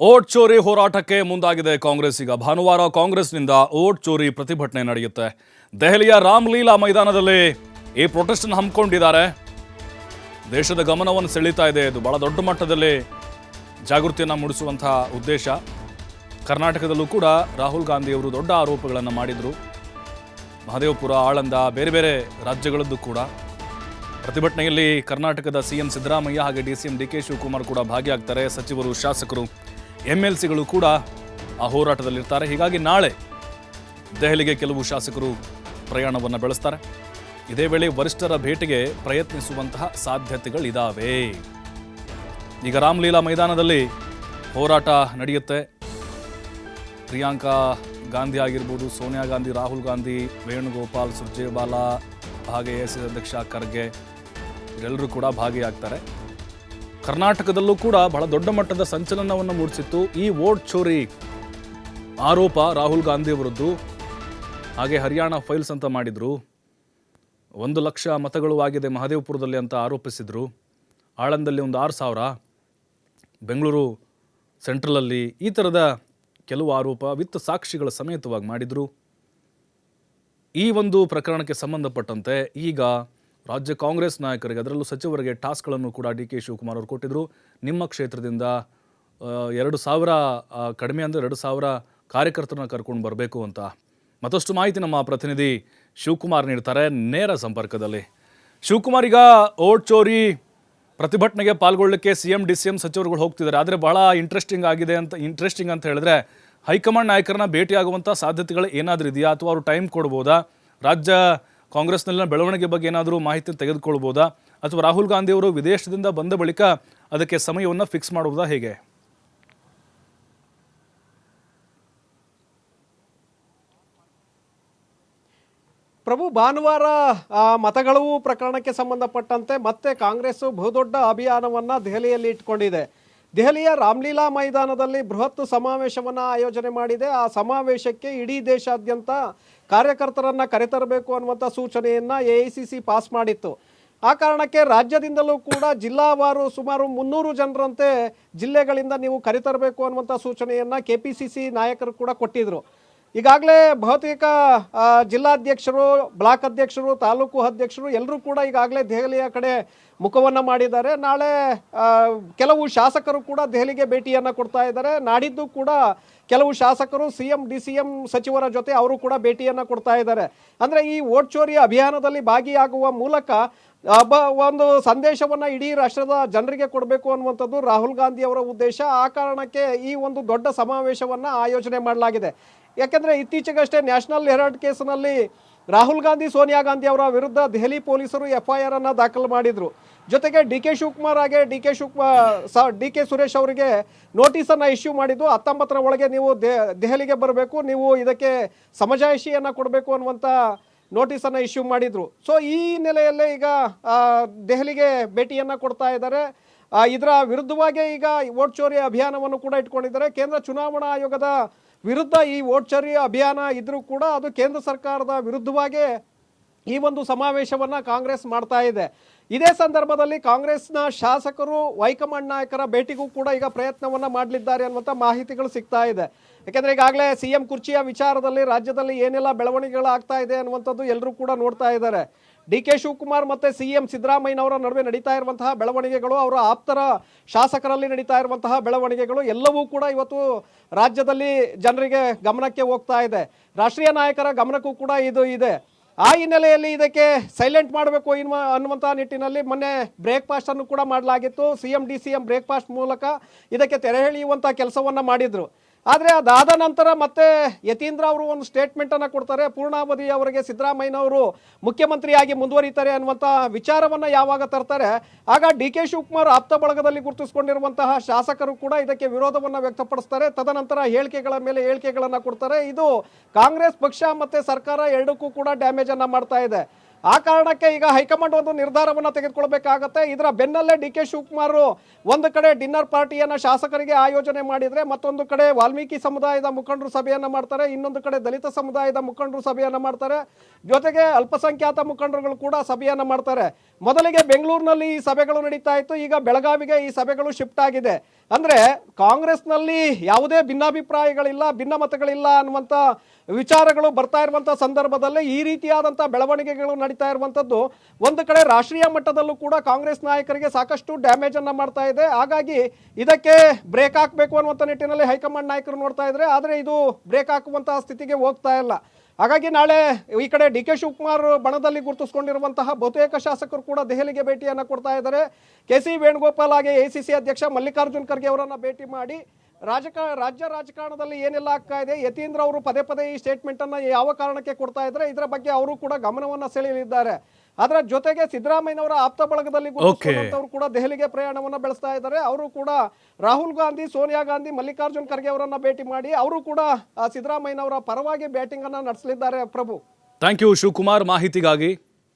Vote ಚೋರಿ ಹೋರಾಟಕ್ಕೆ ಮುಂದಾಗಿದೆ ಕಾಂಗ್ರೆಸ್. ಈಗ ಭಾನುವಾರ ಕಾಂಗ್ರೆಸ್ನಿಂದ ಓಟ್ ಚೋರಿ ಪ್ರತಿಭಟನೆ ನಡೆಯುತ್ತೆ. ದೆಹಲಿಯ ರಾಮಲೀಲಾ ಮೈದಾನದಲ್ಲಿ ಈ ಪ್ರೊಟೆಸ್ಟ್ ಅನ್ನು ಹಮ್ಮಿಕೊಂಡಿದ್ದಾರೆ. ದೇಶದ ಗಮನವನ್ನು ಸೆಳೀತಾ ಇದೆ. ಇದು ಬಹಳ ದೊಡ್ಡ ಮಟ್ಟದಲ್ಲಿ ಜಾಗೃತಿಯನ್ನು ಮೂಡಿಸುವಂತಹ ಉದ್ದೇಶ. ಕರ್ನಾಟಕದಲ್ಲೂ ಕೂಡ ರಾಹುಲ್ ಗಾಂಧಿ ಅವರು ದೊಡ್ಡ ಆರೋಪಗಳನ್ನು ಮಾಡಿದ್ರು. ಮಹದೇವಪುರ, ಆಳಂದ, ಬೇರೆ ಬೇರೆ ರಾಜ್ಯಗಳದ್ದು ಕೂಡ ಪ್ರತಿಭಟನೆಯಲ್ಲಿ ಕರ್ನಾಟಕದ ಸಿಎಂ ಸಿದ್ದರಾಮಯ್ಯ ಹಾಗೆ ಡಿಸಿಎಂ ಡಿಕೆ ಶಿವಕುಮಾರ್ ಕೂಡ ಭಾಗಿಯಾಗ್ತಾರೆ. ಸಚಿವರು, ಶಾಸಕರು, ಎಂಎಲ್ಸಿಗಳು ಕೂಡ ಆ ಹೋರಾಟದಲ್ಲಿರ್ತಾರೆ. ಹೀಗಾಗಿ ನಾಳೆ ದೆಹಲಿಗೆ ಕೆಲವು ಶಾಸಕರು ಪ್ರಯಾಣವನ್ನು ಬೆಳೆಸ್ತಾರೆ. ಇದೇ ವೇಳೆ ವರಿಷ್ಠರ ಭೇಟಿಗೆ ಪ್ರಯತ್ನಿಸುವಂತಹ ಸಾಧ್ಯತೆಗಳಿದ್ದಾವೆ. ಈಗ ರಾಮಲೀಲಾ ಮೈದಾನದಲ್ಲಿ ಹೋರಾಟ ನಡೆಯುತ್ತೆ. ಪ್ರಿಯಾಂಕಾ ಗಾಂಧಿ ಆಗಿರ್ಬೋದು, ಸೋನಿಯಾ ಗಾಂಧಿ, ರಾಹುಲ್ ಗಾಂಧಿ, ವೇಣುಗೋಪಾಲ್, ಸುರ್ಜೇವಾಲಾ ಹಾಗೆ ಎಐಸಿಸಿ ಅಧ್ಯಕ್ಷ ಖರ್ಗೆ ಇವರೆಲ್ಲರೂ ಕೂಡ ಭಾಗಿಯಾಗ್ತಾರೆ. ಕರ್ನಾಟಕದಲ್ಲೂ ಕೂಡ ಬಹಳ ದೊಡ್ಡ ಮಟ್ಟದ ಸಂಚಲನವನ್ನು ಮೂಡಿಸಿತ್ತು ಈ ವೋಟ್ ಚೋರಿ ಆರೋಪ ರಾಹುಲ್ ಗಾಂಧಿ ಅವರದ್ದು. ಹಾಗೆ ಹರಿಯಾಣ ಫೈಲ್ಸ್ ಅಂತ ಮಾಡಿದ್ರು. 1 ಲಕ್ಷ ಮತಗಳು ಆಗಿದೆ ಮಹದೇವಪುರದಲ್ಲಿ ಅಂತ ಆರೋಪಿಸಿದ್ರು. ಆಳಂದಲ್ಲಿ ಒಂದು 6,000, ಬೆಂಗಳೂರು ಸೆಂಟ್ರಲಲ್ಲಿ ಈ ಥರದ ಕೆಲವು ಆರೋಪ ವಿತ್ ಸಾಕ್ಷಿಗಳ ಸಮೇತವಾಗಿ ಮಾಡಿದ್ರು. ಈ ಒಂದು ಪ್ರಕರಣಕ್ಕೆ ಸಂಬಂಧಪಟ್ಟಂತೆ ಈಗ ರಾಜ್ಯ ಕಾಂಗ್ರೆಸ್ ನಾಯಕರಿಗೆ, ಅದರಲ್ಲೂ ಸಚಿವರಿಗೆ ಟಾಸ್ಕ್ಗಳನ್ನು ಕೂಡ ಡಿ ಕೆ ಶಿವಕುಮಾರ್ ಅವರು ಕೊಟ್ಟಿದ್ರು. ನಿಮ್ಮ ಕ್ಷೇತ್ರದಿಂದ 2,000 ಕಡಿಮೆ ಅಂದರೆ 2,000 ಕಾರ್ಯಕರ್ತರನ್ನ ಕರ್ಕೊಂಡು ಬರಬೇಕು ಅಂತ. ಮತ್ತಷ್ಟು ಮಾಹಿತಿ ನಮ್ಮ ಪ್ರತಿನಿಧಿ ಶಿವಕುಮಾರ್ ನೀಡ್ತಾರೆ ನೇರ ಸಂಪರ್ಕದಲ್ಲಿ. ಶಿವಕುಮಾರ್, ಈಗ ಓಟ್ ಚೋರಿ ಪ್ರತಿಭಟನೆಗೆ ಪಾಲ್ಗೊಳ್ಳಲಿಕ್ಕೆ ಸಿಎಂ ಡಿಸಿಎಂ ಸಚಿವರುಗಳು ಹೋಗ್ತಿದ್ದಾರೆ. ಆದರೆ ಬಹಳ ಇಂಟ್ರೆಸ್ಟಿಂಗ್ ಅಂತ ಹೇಳಿದ್ರೆ ಹೈಕಮಾಂಡ್ ನಾಯಕರನ್ನ ಭೇಟಿಯಾಗುವಂಥ ಸಾಧ್ಯತೆಗಳು ಏನಾದರೂ ಇದೆಯಾ, ಅಥವಾ ಅವರು ಟೈಮ್ ಕೊಡ್ಬೋದಾ? ರಾಜ್ಯ ಕಾಂಗ್ರೆಸ್ನಲ್ಲಿನ ಬೆಳವಣಿಗೆ ಬಗ್ಗೆ ಏನಾದರೂ ಮಾಹಿತಿ ತೆಗೆದುಕೊಳ್ಬೋದಾ, ಅಥವಾ ರಾಹುಲ್ ಗಾಂಧಿ ಅವರು ವಿದೇಶದಿಂದ ಬಂದ ಬಳಿಕ ಅದಕ್ಕೆ ಸಮಯವನ್ನು ಫಿಕ್ಸ್ ಮಾಡುವುದಾ, ಹೇಗೆ? ಪ್ರಭು, ಭಾನುವಾರ ಮತಗಳು ಪ್ರಕರಣಕ್ಕೆ ಸಂಬಂಧಪಟ್ಟಂತೆ ಮತ್ತೆ ಕಾಂಗ್ರೆಸ್ ಬಹುದೊಡ್ಡ ಅಭಿಯಾನವನ್ನು ದೆಹಲಿಯಲ್ಲಿ ಇಟ್ಕೊಂಡಿದೆ. ದೆಹಲಿಯ ರಾಮಲೀಲಾ ಮೈದಾನದಲ್ಲಿ ಬೃಹತ್ ಸಮಾವೇಶವನ್ನು ಆಯೋಜನೆ ಮಾಡಿದೆ. ಆ ಸಮಾವೇಶಕ್ಕೆ ಇಡೀ ದೇಶಾದ್ಯಂತ ಕಾರ್ಯಕರ್ತರನ್ನು ಕರೆತರಬೇಕು ಅನ್ನುವಂಥ ಸೂಚನೆಯನ್ನು ಎಐಸಿಸಿ ಪಾಸ್ ಮಾಡಿತ್ತು. ಆ ಕಾರಣಕ್ಕೆ ರಾಜ್ಯದಿಂದಲೂ ಕೂಡ ಜಿಲ್ಲಾವಾರು ಸುಮಾರು 300 ಜನರಂತೆ ಜಿಲ್ಲೆಗಳಿಂದ ನೀವು ಕರೆತರಬೇಕು ಅನ್ನುವಂಥ ಸೂಚನೆಯನ್ನು ಕೆಪಿಸಿಸಿ ನಾಯಕರು ಕೂಡ ಕೊಟ್ಟಿದ್ದರು. ಈಗಾಗಲೇ ಬಹುತೇಕ ಜಿಲ್ಲಾಧ್ಯಕ್ಷರು, ಬ್ಲಾಕ್ ಅಧ್ಯಕ್ಷರು, ತಾಲೂಕು ಅಧ್ಯಕ್ಷರು ಎಲ್ಲರೂ ಕೂಡ ಈಗಾಗಲೇ ದೆಹಲಿಯ ಕಡೆ ಮುಖವನ್ನು ಮಾಡಿದ್ದಾರೆ. ನಾಳೆ ಕೆಲವು ಶಾಸಕರು ಕೂಡ ದೆಹಲಿಗೆ ಭೇಟಿಯನ್ನು ಕೊಡ್ತಾ ಇದ್ದಾರೆ. ನಾಡಿದ್ದು ಕೂಡ ಕೆಲವು ಶಾಸಕರು ಸಿಎಂ ಡಿಸಿಎಂ ಸಚಿವರ ಜೊತೆ ಅವರು ಕೂಡ ಭೇಟಿಯನ್ನು ಕೊಡ್ತಾ ಇದ್ದಾರೆ. ಅಂದರೆ ಈ ವೋಟ್ ಚೋರಿ ಅಭಿಯಾನದಲ್ಲಿ ಭಾಗಿಯಾಗುವ ಮೂಲಕ ಒಂದು ಸಂದೇಶವನ್ನು ಇಡೀ ರಾಷ್ಟ್ರದ ಜನರಿಗೆ ಕೊಡಬೇಕು ಅನ್ನುವಂಥದ್ದು ರಾಹುಲ್ ಗಾಂಧಿ ಅವರ ಉದ್ದೇಶ. ಆ ಕಾರಣಕ್ಕೆ ಈ ಒಂದು ದೊಡ್ಡ ಸಮಾವೇಶವನ್ನು ಆಯೋಜನೆ ಮಾಡಲಾಗಿದೆ. ಯಾಕೆಂದರೆ ಇತ್ತೀಚೆಗಷ್ಟೇ ನ್ಯಾಷನಲ್ ಹೆರಾಲ್ಡ್ ಕೇಸ್ನಲ್ಲಿ ರಾಹುಲ್ ಗಾಂಧಿ, ಸೋನಿಯಾ ಗಾಂಧಿ ಅವರ ವಿರುದ್ಧ ದೆಹಲಿ ಪೊಲೀಸರು FIR ಅನ್ನು ದಾಖಲು ಮಾಡಿದರು. ಜೊತೆಗೆ ಡಿ ಕೆ ಶಿವಕುಮಾರ್ ಹಾಗೆ ಡಿ ಕೆ ಸುರೇಶ್ ಅವರಿಗೆ ನೋಟಿಸನ್ನು ಇಶ್ಯೂ ಮಾಡಿದ್ದು 19ರ ಒಳಗೆ ನೀವು ದೆಹಲಿಗೆ ಬರಬೇಕು, ನೀವು ಇದಕ್ಕೆ ಸಮಜಾಯಿಷಿಯನ್ನು ಕೊಡಬೇಕು ಅನ್ನುವಂಥ ನೋಟಿಸನ್ನು ಇಶ್ಯೂ ಮಾಡಿದರು. ಸೊ ಈ ನೆಲೆಯಲ್ಲೇ ಈಗ ದೆಹಲಿಗೆ ಭೇಟಿಯನ್ನು ಕೊಡ್ತಾ ಇದ್ದಾರೆ. ಇದರ ವಿರುದ್ಧವಾಗಿ ಈಗ ವೋಟ್ ಚೋರಿ ಅಭಿಯಾನವನ್ನು ಕೂಡ ಇಟ್ಕೊಂಡಿದ್ದಾರೆ. ಕೇಂದ್ರ ಚುನಾವಣಾ ಆಯೋಗದ ವಿರುದ್ಧ ಈ ವೋಟ್ ಚೋರಿ ಅಭಿಯಾನ ಇದ್ರೂ ಕೂಡ ಅದು ಕೇಂದ್ರ ಸರ್ಕಾರದ ವಿರುದ್ಧವಾಗಿ ಈ ಒಂದು ಸಮಾವೇಶವನ್ನು ಕಾಂಗ್ರೆಸ್ ಮಾಡ್ತಾ ಇದೆ. ಇದೇ ಸಂದರ್ಭದಲ್ಲಿ ಕಾಂಗ್ರೆಸ್ನ ಶಾಸಕರು ಹೈಕಮಾಂಡ್ ನಾಯಕರ ಭೇಟಿಗೂ ಕೂಡ ಈಗ ಪ್ರಯತ್ನವನ್ನು ಮಾಡಲಿದ್ದಾರೆ ಅನ್ನುವಂಥ ಮಾಹಿತಿಗಳು ಸಿಗ್ತಾ ಇದೆ. ಯಾಕೆಂದರೆ ಈಗಾಗಲೇ ಸಿಎಂ ಕುರ್ಚಿಯ ವಿಚಾರದಲ್ಲಿ ರಾಜ್ಯದಲ್ಲಿ ಏನೆಲ್ಲ ಬೆಳವಣಿಗೆಗಳಾಗ್ತಾ ಇದೆ ಅನ್ನುವಂಥದ್ದು ಎಲ್ಲರೂ ಕೂಡ ನೋಡ್ತಾ ಇದ್ದಾರೆ. ಡಿ ಕೆ ಶಿವಕುಮಾರ್ ಮತ್ತು ಸಿಎಂ ಸಿದ್ದರಾಮಯ್ಯನವರ ನಡುವೆ ನಡೀತಾ ಇರುವಂತಹ ಬೆಳವಣಿಗೆಗಳು, ಅವರ ಆಪ್ತರ ಶಾಸಕರಲ್ಲಿ ನಡೀತಾ ಇರುವಂತಹ ಬೆಳವಣಿಗೆಗಳು ಎಲ್ಲವೂ ಕೂಡ ಇವತ್ತು ರಾಜ್ಯದಲ್ಲಿ ಜನರಿಗೆ ಗಮನಕ್ಕೆ ಹೋಗ್ತಾ ಇದೆ. ರಾಷ್ಟ್ರೀಯ ನಾಯಕರ ಗಮನಕ್ಕೂ ಕೂಡ ಇದು ಇದೆ. ಆ ಹಿನ್ನೆಲೆಯಲ್ಲಿ ಇದಕ್ಕೆ ಸೈಲೆಂಟ್ ಮಾಡಬೇಕು ಅನ್ನುವಂಥ ನಿಟ್ಟಿನಲ್ಲಿ ಮೊನ್ನೆ ಬ್ರೇಕ್ಫಾಸ್ಟ್ ಅನ್ನು ಕೂಡ ಮಾಡಲಾಗಿತ್ತು. ಸಿಎಂ ಡಿಸಿಎಂ ಬ್ರೇಕ್ಫಾಸ್ಟ್ ಮೂಲಕ ಇದಕ್ಕೆ ತೆರೆ ಎಳೆಯುವಂಥ ಕೆಲಸವನ್ನು ಮಾಡಿದರು. ಆದರೆ ಅದಾದ ನಂತರ ಮತ್ತೆ ಯತೀಂದ್ರ ಅವರು ಒಂದು ಸ್ಟೇಟ್ಮೆಂಟನ್ನು ಕೊಡ್ತಾರೆ. ಪೂರ್ಣಾವಧಿ ಅವರಿಗೆ ಸಿದ್ದರಾಮಯ್ಯನವರು ಮುಖ್ಯಮಂತ್ರಿಯಾಗಿ ಮುಂದುವರಿತಾರೆ ಅನ್ನುವಂಥ ವಿಚಾರವನ್ನು ಯಾವಾಗ ತರ್ತಾರೆ, ಆಗ ಡಿ ಕೆ ಶಿವಕುಮಾರ್ ಆಪ್ತ ಬಳಗದಲ್ಲಿ ಗುರುತಿಸಿಕೊಂಡಿರುವಂತಹ ಶಾಸಕರು ಕೂಡ ಇದಕ್ಕೆ ವಿರೋಧವನ್ನು ವ್ಯಕ್ತಪಡಿಸ್ತಾರೆ. ತದನಂತರ ಹೇಳಿಕೆಗಳ ಮೇಲೆ ಹೇಳಿಕೆಗಳನ್ನು ಕೊಡ್ತಾರೆ. ಇದು ಕಾಂಗ್ರೆಸ್ ಪಕ್ಷ ಮತ್ತು ಸರ್ಕಾರ ಎರಡಕ್ಕೂ ಕೂಡ ಡ್ಯಾಮೇಜನ್ನು ಮಾಡ್ತಾ ಇದೆ. ಆ ಕಾರಣಕ್ಕೆ ಈಗ ಹೈಕಮಾಂಡ್ ಒಂದು ನಿರ್ಧಾರವನ್ನು ತೆಗೆದುಕೊಳ್ಬೇಕಾಗತ್ತೆ. ಇದರ ಬೆನ್ನಲ್ಲೇ ಡಿ ಕೆ ಶಿವಕುಮಾರ್ ಒಂದು ಕಡೆ ಡಿನ್ನರ್ ಪಾರ್ಟಿಯನ್ನು ಶಾಸಕರಿಗೆ ಆಯೋಜನೆ ಮಾಡಿದರೆ, ಮತ್ತೊಂದು ಕಡೆ ವಾಲ್ಮೀಕಿ ಸಮುದಾಯದ ಮುಖಂಡರು ಸಭೆಯನ್ನು ಮಾಡ್ತಾರೆ, ಇನ್ನೊಂದು ಕಡೆ ದಲಿತ ಸಮುದಾಯದ ಮುಖಂಡರು ಸಭೆಯನ್ನು ಮಾಡ್ತಾರೆ, ಜೊತೆಗೆ ಅಲ್ಪಸಂಖ್ಯಾತ ಮುಖಂಡರುಗಳು ಕೂಡ ಸಭೆಯನ್ನು ಮಾಡ್ತಾರೆ. ಮೊದಲಿಗೆ ಬೆಂಗಳೂರಿನಲ್ಲಿ ಈ ಸಭೆಗಳು ನಡೀತಾ ಇತ್ತು, ಈಗ ಬೆಳಗಾವಿಗೆ ಈ ಸಭೆಗಳು ಶಿಫ್ಟ್ ಆಗಿದೆ. ಅಂದ್ರೆ ಕಾಂಗ್ರೆಸ್ನಲ್ಲಿ ಯಾವುದೇ ಭಿನ್ನಾಭಿಪ್ರಾಯಗಳಿಲ್ಲ, ಭಿನ್ನಮತಗಳಿಲ್ಲ ಅನ್ನುವಂಥ ವಿಚಾರಗಳು ಬರ್ತಾ ಇರುವಂಥ ಸಂದರ್ಭದಲ್ಲಿ ಈ ರೀತಿಯಾದಂಥ ಬೆಳವಣಿಗೆಗಳು ನಡೀತಾ ಇರುವಂಥದ್ದು ಒಂದು ಕಡೆ ರಾಷ್ಟ್ರೀಯ ಮಟ್ಟದಲ್ಲೂ ಕೂಡ ಕಾಂಗ್ರೆಸ್ ನಾಯಕರಿಗೆ ಸಾಕಷ್ಟು ಡ್ಯಾಮೇಜ್ ಅನ್ನ ಮಾಡ್ತಾ ಇದೆ. ಹಾಗಾಗಿ ಇದಕ್ಕೆ ಬ್ರೇಕ್ ಹಾಕಬೇಕು ಅನ್ನುವಂಥ ನಿಟ್ಟಿನಲ್ಲಿ ಹೈಕಮಾಂಡ್ ನಾಯಕರು ನೋಡ್ತಾ ಇದ್ದಾರೆ. ಆದರೆ ಇದು ಬ್ರೇಕ್ ಹಾಕುವಂತಹ ಸ್ಥಿತಿಗೆ ಹೋಗ್ತಾ ಇಲ್ಲ. ಹಾಗಾಗಿ ನಾಳೆ ಈ ಕಡೆ ಡಿ ಕೆ ಶಿವಕುಮಾರ್ ಬಣದಲ್ಲಿ ಗುರುತಿಸಿಕೊಂಡಿರುವಂತಹ ಬಹುತೇಕ ಶಾಸಕರು ಕೂಡ ದೆಹಲಿಗೆ ಭೇಟಿಯನ್ನು ಕೊಡ್ತಾ ಇದ್ದಾರೆ. ಕೆ ಸಿ ವೇಣುಗೋಪಾಲ್ ಹಾಗೆ ಎಸಿಸಿ ಅಧ್ಯಕ್ಷ ಮಲ್ಲಿಕಾರ್ಜುನ್ ಖರ್ಗೆ ಅವರನ್ನ ಭೇಟಿ ಮಾಡಿ ರಾಜ್ಯ ರಾಜಕಾರಣದಲ್ಲಿ ಏನೆಲ್ಲ ಆಗ್ತಾ ಇದೆ, ಯತೀಂದ್ರ ಅವರು ಪದೇ ಪದೇ ಈ ಸ್ಟೇಟ್ಮೆಂಟ್ ಅನ್ನ ಯಾವ ಕಾರಣಕ್ಕೆ ಕೊಡ್ತಾ ಇದ್ದಾರೆ, ಇದರ ಬಗ್ಗೆ ಅವರು ಕೂಡ ಗಮನವನ್ನ ಸೆಳೆಯಲಿದ್ದಾರೆ. ಅದರ ಜೊತೆಗೆ ಸಿದ್ದರಾಮಯ್ಯನವರ ಆಪ್ತ ಬಳಗದಲ್ಲಿ ಗುರುತಿಸಿಕೊಂಡವರು ಕೂಡ ದೆಹಲಿಗೆ ಪ್ರಯಾಣವನ್ನ ಬೆಳೆಸ್ತಾ ಇದ್ದಾರೆ. ಅವರು ಕೂಡ ರಾಹುಲ್ ಗಾಂಧಿ, ಸೋನಿಯಾ ಗಾಂಧಿ, ಮಲ್ಲಿಕಾರ್ಜುನ್ ಖರ್ಗೆ ಅವರನ್ನ ಭೇಟಿ ಮಾಡಿ ಅವರು ಕೂಡ ಸಿದ್ದರಾಮಯ್ಯನವರ ಪರವಾಗಿ ಬ್ಯಾಟಿಂಗ್ ಅನ್ನ ನಡೆಸಲಿದ್ದಾರೆ. ಪ್ರಭು, ಥ್ಯಾಂಕ್ ಯು ಶಿವಕುಮಾರ್ ಮಾಹಿತಿಗಾಗಿ.